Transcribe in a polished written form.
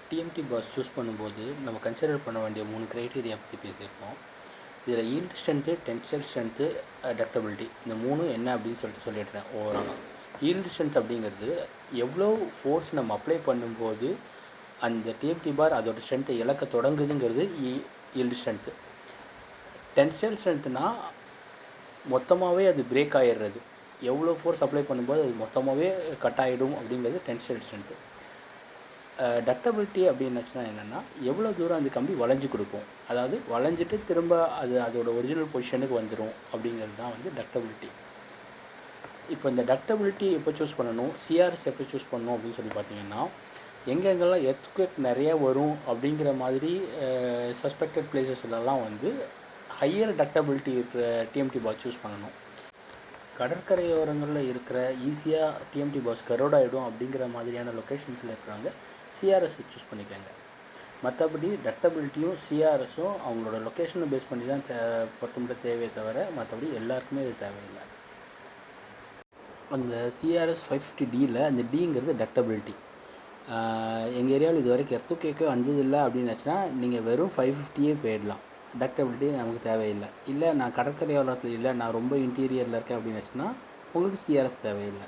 TMT bus choose பண்ணும்போது நம்ம consider பண்ண வேண்டிய 3 க்ரைட்டீரியா பற்றி பேசியிருப்போம். இதில் ஈல்டு ஸ்ட்ரென்த்து, டென்சைல் ஸ்ட்ரென்த்து, டக்டபிலிட்டி இந்த 3 என்ன அப்படின்னு சொல்லிடுறேன் ஓவராலாக. ஈல்டு ஸ்ட்ரென்த் அப்படிங்கிறது எவ்வளோ ஃபோர்ஸ் நம்ம அப்ளை பண்ணும்போது அந்த டிஎம்டி பார் அதோட ஸ்ட்ரென்த்தை இழக்க தொடங்குதுங்கிறது ஈல்டு ஸ்ட்ரென்த்து. டென்சைல் ஸ்ட்ரென்த்துனா மொத்தமாகவே அது பிரேக் ஆகிடுறது, எவ்வளோ ஃபோர்ஸ் அப்ளை பண்ணும்போது அது மொத்தமாகவே கட் ஆகிடும் அப்படிங்கிறது டென்சைல் ஸ்ட்ரென்த்து. டக்டபிலிட்டி அப்படின்னாச்சுன்னா என்னென்னா எவ்வளோ தூரம் அந்த கம்பி வளைஞ்சு கொடுக்கும், அதாவது வளைஞ்சிட்டு திரும்ப அதோட ஒரிஜினல் பொசிஷனுக்கு வந்துடும் அப்படிங்கிறது தான் வந்து டக்டபிலிட்டி. இப்போ இந்த டக்டபிலிட்டி எப்போ சூஸ் பண்ணணும், சிஆர்எஸ் எப்போ சூஸ் பண்ணணும் அப்படின்னு சொல்லி பார்த்தீங்கன்னா, எங்கெங்கெல்லாம் எர்த்குவேக் நிறைய வரும் அப்படிங்கிற மாதிரி சஸ்பெக்டட் பிளேசஸ்லலாம் வந்து ஹையர் டக்டபிலிட்டி இருக்கிற டிஎம்டி பாஸ் சூஸ் பண்ணணும். கடற்கரையோரங்களில் இருக்கிற ஈஸியாக டிஎம்டி பாஸ் கரோட் ஆகிடும் அப்படிங்கிற மாதிரியான லொக்கேஷன்ஸில் இருக்கிறாங்க சிஆர்எஸ் சூஸ் பண்ணிக்கோங்க. மற்றபடி டக்டபிலிட்டியும் சிஆர்எஸும் அவங்களோட லொக்கேஷனை பேஸ் பண்ணி தான் பொறுத்தமட்ட தேவையை தவிர மற்றபடி எல்லாருக்குமே இது தேவையில்லை. அந்த சிஆர்எஸ் 550Dயில் அந்த டிங்கிறது டக்டபிலிட்டி. எங்கள் ஏரியாவில் இது வரைக்கும் எர்த்குவேக்கே வந்ததில்லை அப்படின்னாச்சுன்னா நீங்கள் வெறும் 550 போயிடலாம், டக்டபிலிட்டி நமக்கு தேவையில்லை. இல்லை நான் கடற்கரையோரத்தில் இல்லை, நான் ரொம்ப இன்டீரியரில் இருக்கேன் அப்படின்னாச்சுன்னா உங்களுக்கு சிஆர்எஸ் தேவையில்லை.